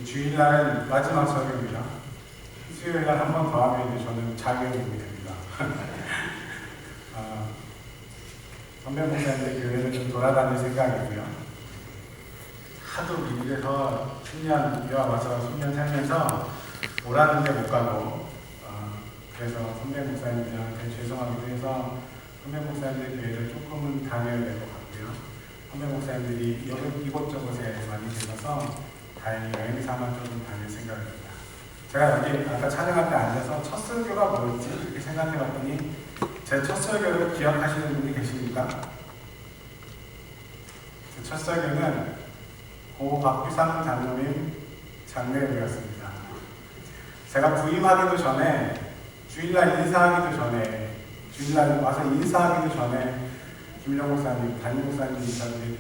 주일날은 마지막 설교입니다. 수요일날 한 번 더 하면 이제 저는 자유인이 됩니다. 선배 목사님들 교회를 좀 돌아다닐 생각이고요. 하도 미국에서 10년 이와와서 10년 살면서 오라는 데 못 가고 그래서 선배 목사님들한테 죄송하기도 해서 선배 목사님들 교회를 조금은 다녀야 될 것 같고요. 선배 목사님들이 이곳저곳에 많이 계셔서 다행히 여행 삼아 조금 다닐 생각입니다. 제가 여기 아까 촬영할 때 앉아서 첫 설교가 뭐였지? 이렇게 생각해 봤더니 제 첫 설교를 기억하시는 분이 계십니까? 제 첫 설교는 고 박규상 장로님 장례회였습니다. 제가 부임하기도 전에 주일날 인사하기도 전에 주일날 와서 인사하기도 전에 김일영 목사님, 담임 목사님이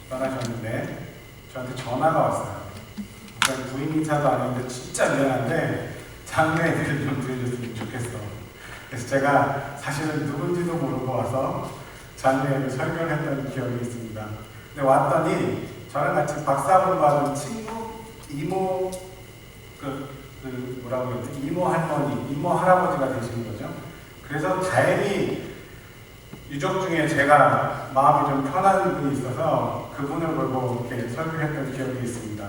떠나셨는데 저한테 전화가 왔어요. 부임 인사도 아닌데 진짜 미안한데 장례 얘기를 좀 들려줬으면 좋겠어. 그래서 제가 사실은 누군지도 모르고 와서 장례를 설교를 했던 기억이 있습니다. 근데 왔더니 저랑 같이 박사학위 받은 친구, 이모, 뭐라고 해야 되지? 이모 할머니, 이모 할아버지가 되시는 거죠. 그래서 다행히 유족 중에 제가 마음이 좀 편한 분이 있어서 그분을 보고 이렇게 설교했던 기억이 있습니다.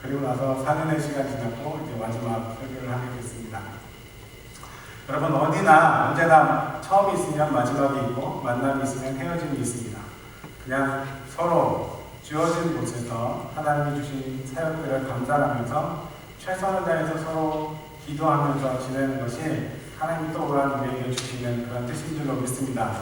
그리고 나서 4년의 시간이 지났고 이제 마지막 설교를 하게 됐습니다. 여러분 어디나 언제나 처음이 있으면 마지막이 있고 만남이 있으면 헤어짐이 있습니다. 그냥 서로 주어진 곳에서 하나님이 주신 사역들을 감사하면서 최선을 다해서 서로 기도하면서 지내는 것이 하나님이 또 오라는 우리에게 주시는 그런 뜻인 줄로 믿습니다.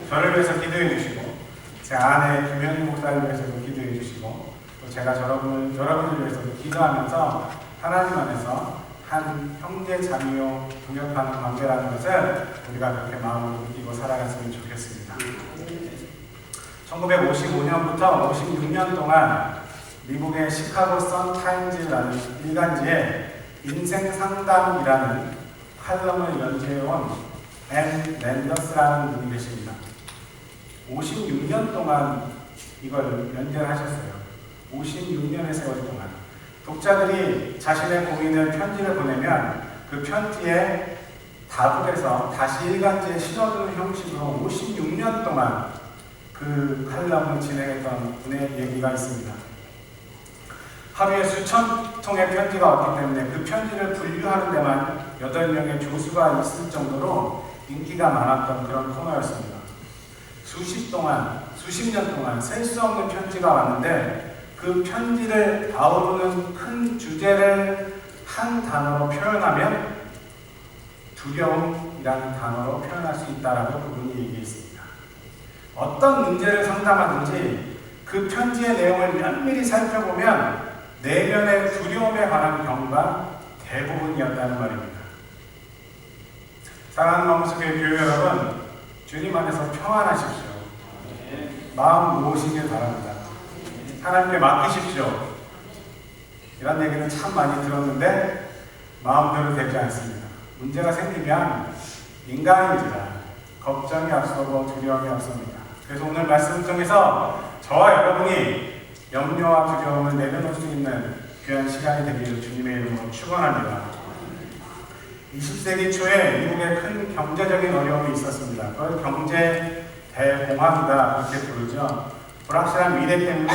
저를 위해서 기도해 주시고 제 아내 김현희 목사를 위해서도 기도해 주시고 또 제가 여러분을 위해서도 기도하면서 하나님 안에서 한 형제 자매요 동역하는 관계라는 것을 우리가 그렇게 마음으로 느끼고 살아갔으면 좋겠습니다. 1955년부터 56년 동안 미국의 시카고 선타임즈라는 일간지에 인생 상담이라는 칼럼을 연재해온 앤 랜더스라는 분이 계십니다. 56년 동안 이걸 연재를 하셨어요. 56년의 세월 동안 독자들이 자신의 고민을 편지를 보내면 그 편지에 답을 해서 다시 일간지에 실어두는 형식으로 56년 동안 그 칼럼을 진행했던 분의 얘기가 있습니다. 하루에 수천 통의 편지가 왔기 때문에 그 편지를 분류하는 데만 8명의 조수가 있을 정도로 인기가 많았던 그런 코너였습니다. 수십 년 동안 셀 수 없는 편지가 왔는데 그 편지를 아우르는 큰 주제를 한 단어로 표현하면 두려움이라는 단어로 표현할 수 있다라고 그분이 얘기했습니다. 어떤 문제를 상담하든지 그 편지의 내용을 면밀히 살펴보면 내면의 두려움에 관한 경우가 대부분이었다는 말입니다. 사랑하는 마음속의 교회 여러분, 주님 안에서 평안하십시오. 마음 놓으시길 바랍니다. 하나님께 맡기십시오. 이런 얘기는 참 많이 들었는데 마음대로 되지 않습니다. 문제가 생기면 인간입니다. 걱정이 앞서고 두려움이 앞섭니다. 그래서 오늘 말씀을 통해서 저와 여러분이 염려와 두려움을 내려놓을 수 있는 귀한 시간이 되기를 주님의 이름으로 축원합니다. 20세기 초에 미국에 큰 경제적인 어려움이 있었습니다. 그걸 경제 대공황이다 이렇게 부르죠. 불확실한 미래 때문에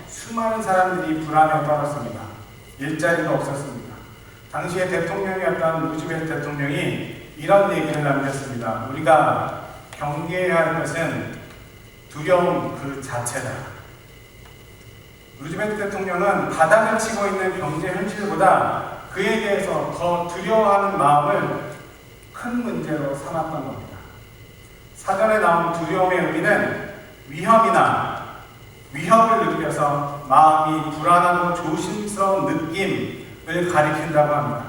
수많은 사람들이 불안에 떨었습니다. 일자리도 없었습니다. 당시의 대통령이었던 루즈벨트 대통령이 이런 얘기를 남겼습니다. 우리가 경계해야 할 것은 두려움 그 자체다. 루즈벨트 대통령은 바닥을 치고 있는 경제 현실보다 그에 대해서 더 두려워하는 마음을 큰 문제로 삼았던 겁니다. 사전에 나온 두려움의 의미는 위협을 느껴서 마음이 불안하고 조심스러운 느낌을 가리킨다고 합니다.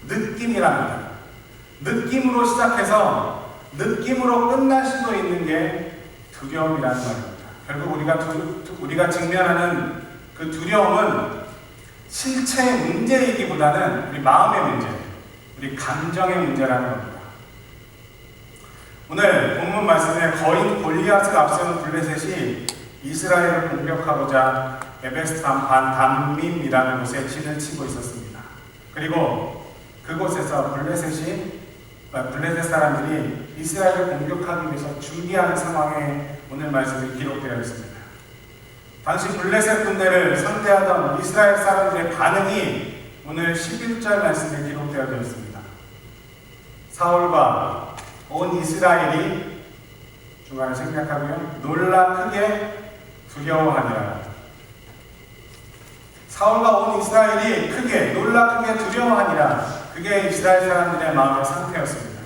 느낌이랍니다. 느낌으로 시작해서 느낌으로 끝날 수도 있는 게 두려움이라는 말입니다. 결국 우리가 직면하는 그 두려움은 실체의 문제이기보다는 우리 마음의 문제, 우리 감정의 문제라는 겁니다. 오늘 본문 말씀에 거인 골리앗을 앞세운 블레셋이 이스라엘을 공격하고자 에베스탄 반 담밈이라는 곳에 진을 치고 있었습니다. 그리고 그곳에서 블레셋 사람들이 이스라엘을 공격하기 위해서 준비하는 상황에 오늘 말씀이 기록되어 있습니다. 당시 블레셋 군대를 상대하던 이스라엘 사람들의 반응이 오늘 11절 말씀에 기록되어 있습니다. 사울과 온 이스라엘이 중간에 생략하고요. 놀라 크게 두려워하니라. 사울과 온 이스라엘이 놀라 크게 두려워하니라. 그게 이스라엘 사람들의 마음의 상태였습니다.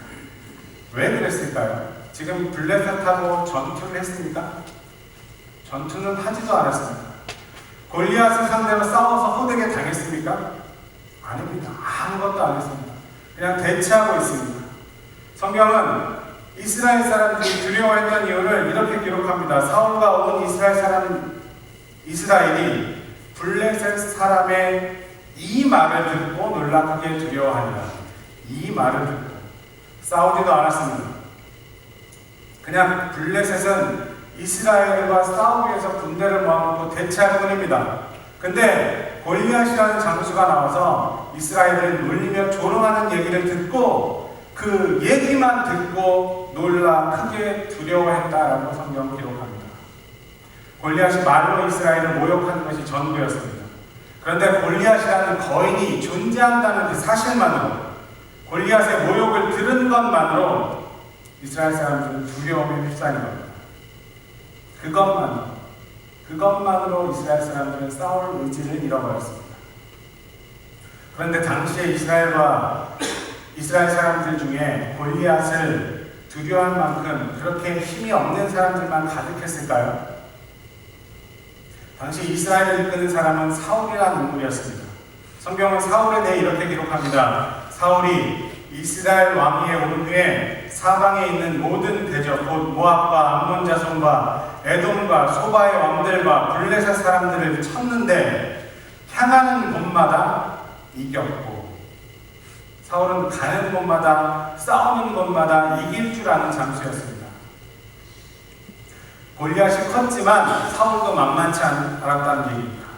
왜 그랬을까요? 지금 블레셋하고 전투를 했습니까? 전투는 하지도 않았습니다. 골리앗을 상대로 싸워서 호되게 당했습니까? 아닙니다. 아무것도 안 했습니다. 그냥 대치하고 있습니다. 성경은 이스라엘 사람들이 두려워했던 이유를 이렇게 기록합니다. 사울과 온 이스라엘이 블레셋 사람의 이 말을 듣고 놀라 크게 두려워하니라. 이 말을 듣고 싸우지도 않았습니다. 그냥 블레셋은 이스라엘과 싸우기 위해서 군대를 모아놓고 대치할 뿐입니다. 근데 골리앗이라는 장수가 나와서 이스라엘을 놀리며 조롱하는 얘기를 듣고 그 얘기만 듣고 놀라 크게 두려워했다라고 성경 기록합니다. 골리앗이 말로 이스라엘을 모욕하는 것이 전부였습니다. 그런데 골리앗이라는 거인이 존재한다는 그 사실만으로, 골리앗의 모욕을 들은 것만으로 이스라엘 사람들은 두려움에 휩싸인 겁니다. 그것만으로 이스라엘 사람들은 싸울 의지를 잃어버렸습니다. 그런데 당시에 이스라엘 사람들 중에 골리앗을 두려워할 만큼 그렇게 힘이 없는 사람들만 가득했을까요? 당시 이스라엘을 이끄는 사람은 사울이라는 인물이었습니다. 성경은 사울에 대해 이렇게 기록합니다. 사울이 이스라엘 왕위에 오른 후에 사방에 있는 모든 대적, 곧 모압과 암몬 자손과 에돔과 소바의 왕들과 블레셋 사람들을 쳤는데 향하는 곳마다 이겼고, 사울은 가는 곳마다 싸우는 곳마다 이길 줄 아는 장수였습니다. 골리앗이 컸지만 사울도 만만치 않았다는 얘기입니다.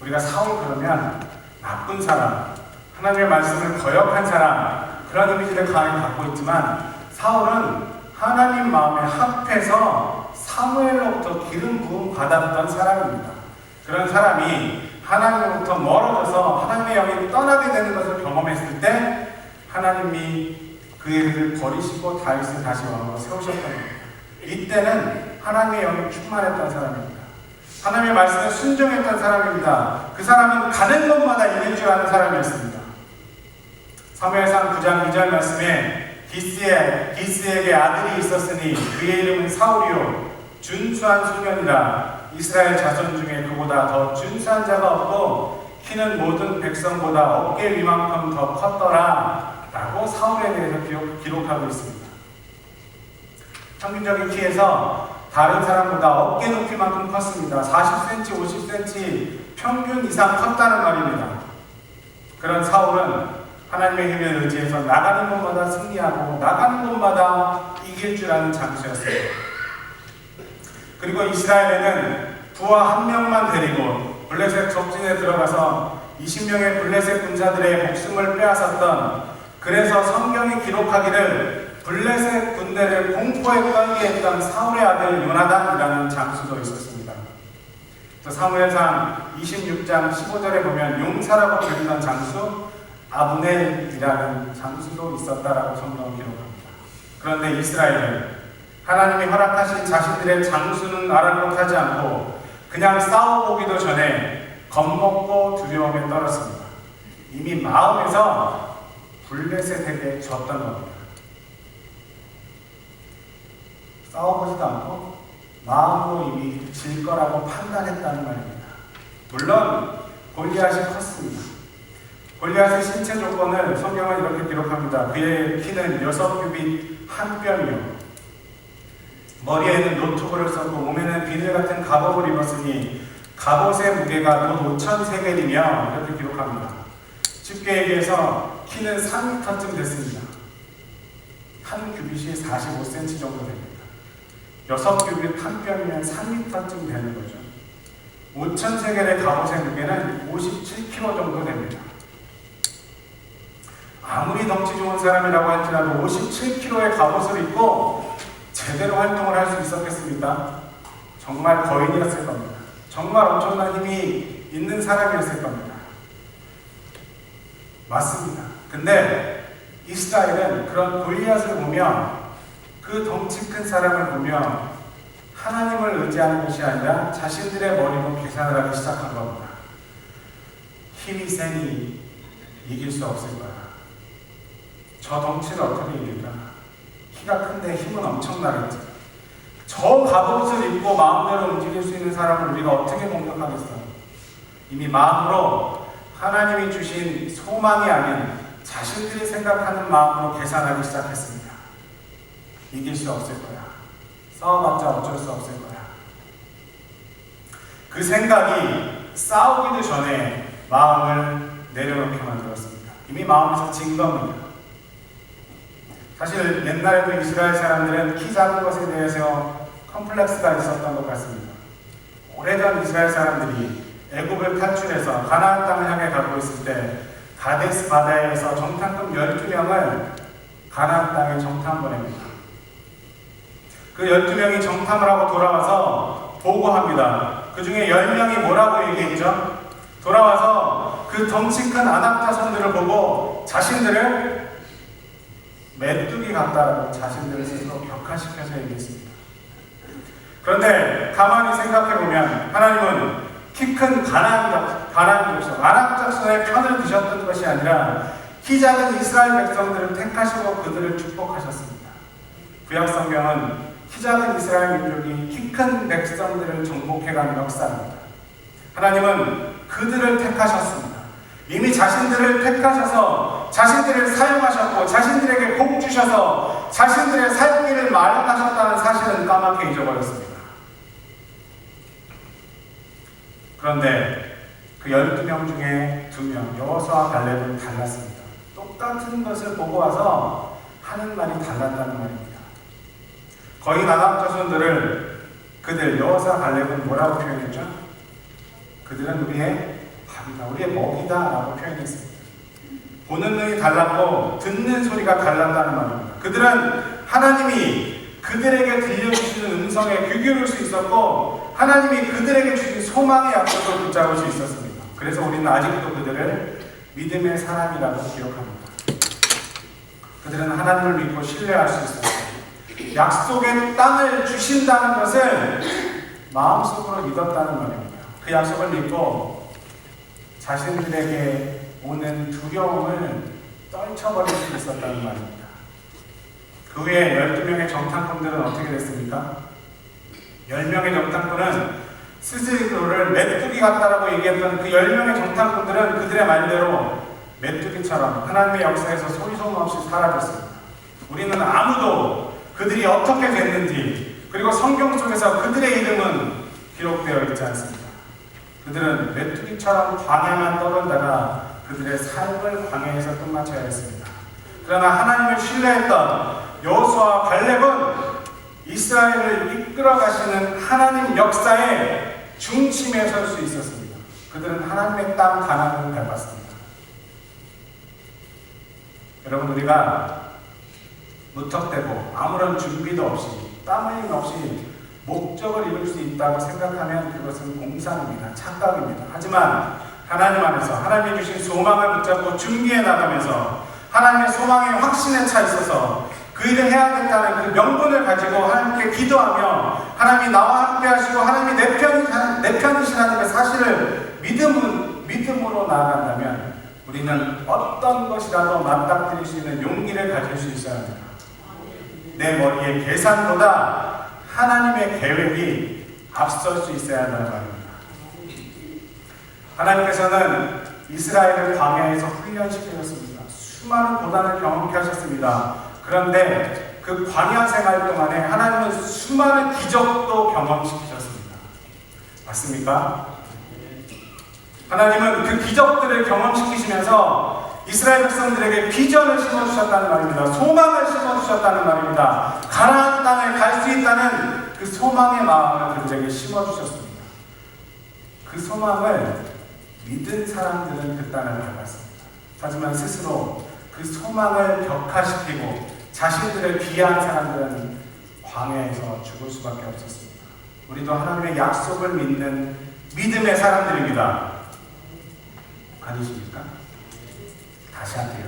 우리가 사울 그러면 나쁜 사람, 하나님의 말씀을 거역한 사람, 그런 이미지를 강하게 갖고 있지만 사울은 하나님 마음에 합해서 사무엘로부터 기름 부음 받았던 사람입니다. 그런 사람이 하나님으로부터 멀어져서 하나님의 영이 떠나게 되는 것을 경험했을 때 하나님이 그를 버리시고 다윗을 다시 왕으로 세우셨던 겁니다. 이때는 하나님의 영이 충만했던 사람입니다. 하나님의 말씀에 순종했던 사람입니다. 그 사람은 가는 곳마다 이길 줄 아는 사람이었습니다. 사무엘상 9장 2절 말씀에 기스에게 아들이 있었으니 그의 이름은 사울이요 준수한 소년이라. 이스라엘 자손 중에 그보다 더 준수한 자가 없고 키는 모든 백성보다 어깨 위만큼 더 컸더라 라고 사울에 대해서 기록하고 있습니다. 평균적인 키에서 다른 사람보다 어깨 높이만큼 컸습니다. 40cm, 50cm 평균 이상 컸다는 말입니다. 그런 사울은 하나님의 힘을 의지해서 나가는 곳마다 승리하고 나가는 곳마다 이길 줄 아는 장수였습니다. 그리고 이스라엘에는 부하 한 명만 데리고 블레셋 적진에 들어가서 20명의 블레셋 군사들의 목숨을 빼앗았던, 그래서 성경이 기록하기를 블레셋 군대를 공포에 떨게 했던 사울의 아들 요나단이라는 장수도 있었습니다. 사무엘상 26장 15절에 보면 용사라고 불리던 장수 아브넬이라는 장수도 있었다라고 성경은 기록합니다. 그런데 이스라엘은 하나님이 허락하신 자신들의 장수는 아랑곳하지 않고 그냥 싸워보기도 전에 겁먹고 두려움에 떨었습니다. 이미 마음에서 블레셋에게 졌던 겁니다. 싸워보지도 않고 마음으로 이미 질 거라고 판단했다는 말입니다. 물론 골리앗이 컸습니다. 골리앗의 신체 조건을 성경은 이렇게 기록합니다. 그의 키는 6규빗 한 뼘이요 머리에는 노트구를 썼고 몸에는 비늘 같은 갑옷을 입었으니 갑옷의 무게가 돈 5,000세겔이며 이렇게 기록합니다. 쉽게 얘기해서 키는 3m쯤 됐습니다. 한 규빗이 45cm 정도 됩니다. 6규빗 한 뼘이면 3m쯤 되는 거죠. 5,000세겔의 갑옷의 무게는 57kg 정도 됩니다. 아무리 덩치 좋은 사람이라고 할지라도 57kg의 갑옷을 입고 제대로 활동을 할 수 있었겠습니까? 정말 거인이었을 겁니다. 정말 엄청난 힘이 있는 사람이었을 겁니다. 맞습니다. 근데 이스라엘은 그런 골리앗을 보며, 그 덩치 큰 사람을 보며 하나님을 의지하는 것이 아니라 자신들의 머리로 계산을 하기 시작한 겁니다. 힘이 세니 이길 수 없을 거야. 저 덩치를 어떻게 이길까? 키가 큰데 힘은 엄청나겠지. 저 갑옷을 입고 마음대로 움직일 수 있는 사람을 우리가 어떻게 공격하겠어? 이미 마음으로 하나님이 주신 소망이 아닌 자신들이 생각하는 마음으로 계산하기 시작했습니다. 이길 수 없을 거야. 싸워봤자 어쩔 수 없을 거야. 그 생각이 싸우기도 전에 마음을 내려놓게 만들었습니다. 이미 마음에서 진 겁니다. 사실 옛날에도 이스라엘 사람들은 키 작은 것에 대해서 컴플렉스가 있었던 것 같습니다. 오래전 이스라엘 사람들이 애굽을 탈출해서 가나안 땅을 향해 가고 있을 때 가데스 바다에서 정탐꾼 12명을 가나안 땅에 정탐 보냅니다. 그 12명이 정탐을 하고 돌아와서 보고합니다. 그 중에 10명이 뭐라고 얘기했죠? 돌아와서 그 덩치 큰 아낙 자손들을 보고 자신들을 메뚜기 같다라고 자신들을 스스로 격화시켜서 얘기했습니다. 그런데 가만히 생각해보면 하나님은 키 큰 가나안 족속, 아낙 자손의 편을 드셨던 것이 아니라 키 작은 이스라엘 백성들을 택하시고 그들을 축복하셨습니다. 구약 성경은 키 작은 이스라엘 민족이 키 큰 백성들을 정복해간 역사입니다. 하나님은 그들을 택하셨습니다. 이미 자신들을 택하셔서 자신들을 사용하셨고 자신들에게 복 주셔서 자신들의 살기를 마련하셨다는 사실은 까맣게 잊어버렸습니다. 그런데 그 12명 중에 2명, 여호수아와 갈렙은 달랐습니다. 똑같은 것을 보고 와서 하는 말이 달랐다는 말입니다. 거의 아낙 자손들을 그들 여호수아 갈렙은 뭐라고 표현했죠? 그들은 우리의 밥이다, 우리의 먹이다 라고 표현했습니다. 보는 눈이 달랐고 듣는 소리가 달랐다는 말입니다. 그들은 하나님이 그들에게 들려주시는 음성에 귀 기울일 수 있었고 하나님이 그들에게 주신 소망의 약속을 붙잡을 수 있었습니다. 그래서 우리는 아직도 그들을 믿음의 사람이라고 기억합니다. 그들은 하나님을 믿고 신뢰할 수 있었습니다. 약속의 땅을 주신다는 것을 마음속으로 믿었다는 말입니다. 그 약속을 믿고 자신들에게 오는 두려움을 떨쳐버릴 수 있었다는 말입니다. 그 후에 12명의 정탐꾼들은 어떻게 됐습니까? 10명의 정탐꾼은 스스로를 메뚜기 같다라고 얘기했던 그 10명의 정탐꾼들은 그들의 말대로 메뚜기처럼 하나님의 역사에서 소리소문 없이 사라졌습니다. 우리는 아무도 그들이 어떻게 됐는지, 그리고 성경 속에서 그들의 이름은 기록되어 있지 않습니다. 그들은 메뚜기처럼 광야만 떠돌다가 그들의 삶을 광야에서 끝마쳐야 했습니다. 그러나 하나님을 신뢰했던 여호수아와 갈렙은 이스라엘을 이끌어 가시는 하나님 역사의 중심에 설 수 있었습니다. 그들은 하나님의 땅 가나안을 밟았습니다. 여러분, 우리가 무턱대고 아무런 준비도 없이 땀 흘림 없이 목적을 이룰 수 있다고 생각하면 그것은 공상입니다. 착각입니다. 하지만 하나님 안에서 하나님이 주신 소망을 붙잡고 준비해 나가면서 하나님의 소망에 확신에 차 있어서 그 일을 해야겠다는 그 명분을 가지고 하나님께 기도하며 하나님이 나와 함께 하시고 하나님이 내 편이시라는 그 사실을 믿음으로 나아간다면 우리는 어떤 것이라도 맞닥뜨릴 수 있는 용기를 가질 수 있어야 합니다. 내 머리의 계산보다 하나님의 계획이 앞설 수 있어야 한다는 말입니다. 하나님께서는 이스라엘을 광야에서 훈련시키셨습니다. 수많은 고난을 경험케 하셨습니다. 그런데 그 광야 생활 동안에 하나님은 수많은 기적도 경험시키셨습니다. 맞습니까? 하나님은 그 기적들을 경험시키시면서 이스라엘 백성들에게 비전을 심어주셨다는 말입니다. 소망을 심어주셨다는 말입니다. 가나안 땅에 갈 수 있다는 그 소망의 마음을 그들에게 심어주셨습니다. 그 소망을 믿은 사람들은 그 땅을 밟았습니다. 하지만 스스로 그 소망을 격화시키고 자신들을 비하한 사람들은 광야에서 죽을 수밖에 없었습니다. 우리도 하나님의 약속을 믿는 믿음의 사람들입니다. 아니십니까? 다시 할게요.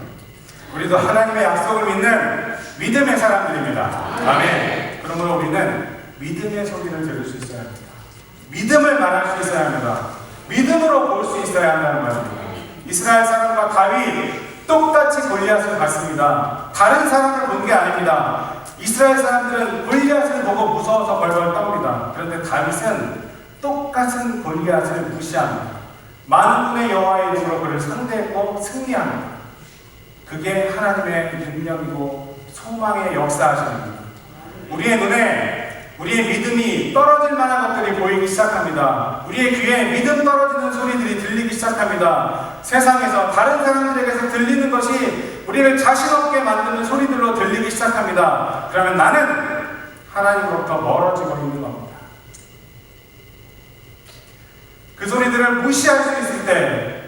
우리도 하나님의 약속을 믿는 믿음의 사람들입니다. 아멘. 그러므로 우리는 믿음의 소리를 들을 수 있어야 합니다. 믿음을 말할 수 있어야 합니다. 믿음으로 볼 수 있어야 한다는 말입니다. 이스라엘 사람과 다윗 똑같이 골리앗을 봤습니다. 다른 사람을 본 게 아닙니다. 이스라엘 사람들은 골리앗을 보고 무서워서 벌벌 떱니다. 그런데 다윗은 똑같은 골리앗을 무시합니다. 만군의 여호와의 이름으로 그를 상대했고 승리합니다. 그게 하나님의 능력이고 소망의 역사하십니다. 우리의 눈에 우리의 믿음이 떨어질 만한 것들이 보이기 시작합니다. 우리의 귀에 믿음 떨어지는 소리들이 들리기 시작합니다. 세상에서 다른 사람들에게서 들리는 것이 우리를 자신 없게 만드는 소리들로 들리기 시작합니다. 그러면 나는 하나님으로부터 멀어지고 있는 겁니다. 그 소리들을 무시할 수 있을 때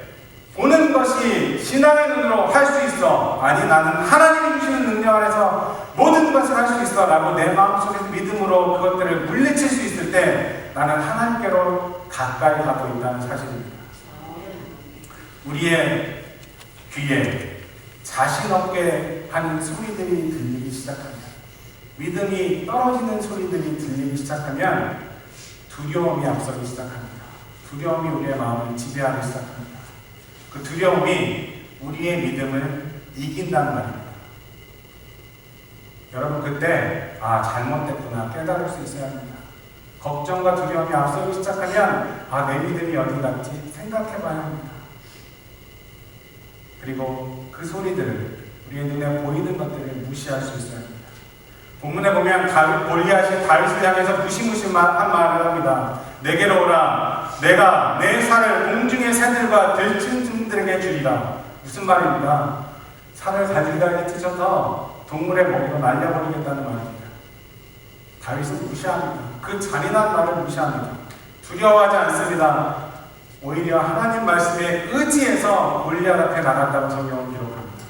보는 것이 신앙의 눈으로 할 수 있어. 아니, 나는 하나님이 주시는 능력 안에서 모든 것을 할 수 있어 라고 내 마음속에서 믿음으로 그것들을 물리칠 수 있을 때 나는 하나님께로 가까이 가고 있다는 사실입니다. 우리의 귀에 자신 없게 하는 소리들이 들리기 시작합니다. 믿음이 떨어지는 소리들이 들리기 시작하면 두려움이 앞서기 시작합니다. 두려움이 우리의 마음을 지배하기 시작합니다. 그 두려움이 우리의 믿음을 이긴다는 말입니다. 여러분, 그때 잘못됐구나 깨달을 수 있어야 합니다. 걱정과 두려움이 앞서기 시작하면 내 믿음이 어디 갔지 생각해 봐야 합니다. 그리고 그 소리들을 우리의 눈에 보이는 것들을 무시할 수 있어야 합니다. 본문에 보면 골리앗이 다윗을 향해서 무시무시한 말을 합니다. 내게로 오라. 내가 내 살을 공중의 새들과 들짐승들에게 주리라. 무슨 말입니까? 살을 갈기갈기 찢어서 동물의 먹이로 날려버리겠다는 말입니다. 다윗은 무시합니다. 그 잔인한 말을 무시합니다. 두려워하지 않습니다. 오히려 하나님 말씀에 의지해서 골리앗 앞에 나갔다고 성경은 기록합니다.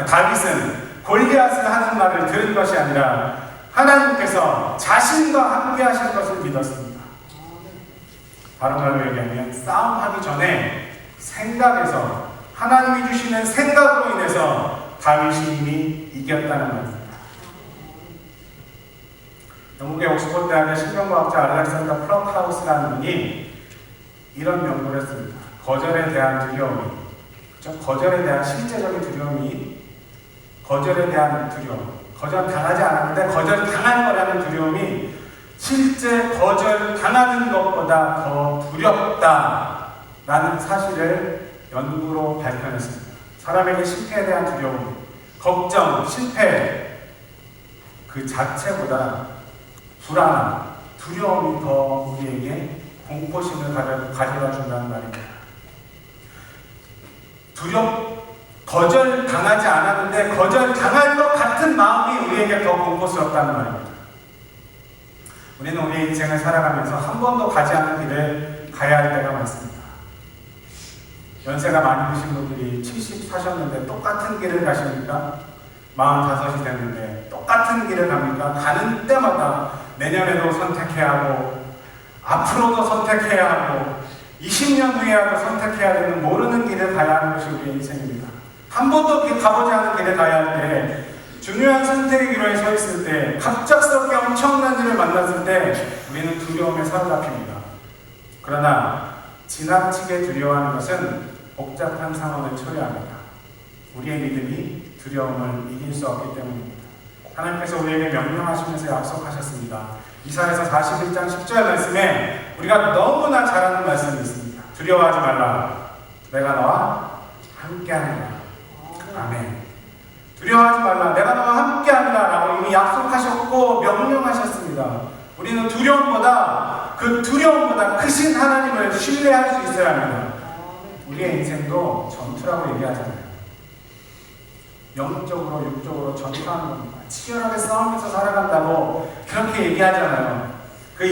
다윗은 골리앗을 하는 말을 들은 것이 아니라 하나님께서 자신과 함께 하실 것을 믿었습니다. 다른 말로 얘기하면 싸움하기 전에 생각에서 하나님이 주시는 생각으로 인해서 다윗이 이미 이겼다는 말입니다. 영국의 옥스퍼드 대학의 신경과학자 알렉산더 플럭하우스라는 분이 이런 연구를 했습니다. 거절에 대한 두려움이, 거절에 대한 실제적인 두려움이, 거절에 대한 두려움, 거절 당하지 않았는데 거절 당할 거라는 두려움이 실제 거절 당하는 것보다 더 두렵다라는 사실을 연구로 발표했습니다. 사람에게 실패에 대한 두려움, 걱정, 실패 그 자체보다 불안함, 두려움이 더 우리에게 공포심을 가져다 준다는 말입니다. 거절 당하지 않았는데 거절 당할 것 같은 마음이 우리에게 더 공포스럽다는 말입니다. 우리는 우리 인생을 살아가면서 한 번도 가지 않은 길을 가야 할 때가 많습니다. 연세가 많이 드신 분들이 70 사셨는데 똑같은 길을 가십니까? 45이 됐는데 똑같은 길을 갑니까? 가는 때마다 내년에도 선택해야 하고 앞으로도 선택해야 하고 20년 후에라도 선택해야 되는 모르는 길을 가야 하는 것이 우리의 인생입니다. 한 번도 가보지 않은 길을 가야 할 때, 중요한 선택의 기로에 서 있을 때, 갑작스럽게 엄청난 일을 만났을 때 우리는 두려움에 사로잡힙니다. 그러나 지나치게 두려워하는 것은 복잡한 상황을 초래합니다. 우리의 믿음이 두려움을 이길 수 없기 때문입니다. 하나님께서 우리에게 명령하시면서 약속하셨습니다. 이사야서 41장 10절 말씀에 우리가 너무나 잘 아는 말씀이 있습니다. 두려워하지 말라. 내가 너와 함께하리라. 아멘. 두려워하지 말라. 내가 너와 함께하리라 라고 이미 약속하셨고 명령하셨습니다. 우리는 두려움보다 크신 하나님을 신뢰할 수 있어야 합니다. 우리의 인생도 전투라고 얘기하잖아요. 영적으로 육적으로 전투하는 겁니다. 치열하게 싸우면서 살아간다고 그렇게 얘기하잖아요. 그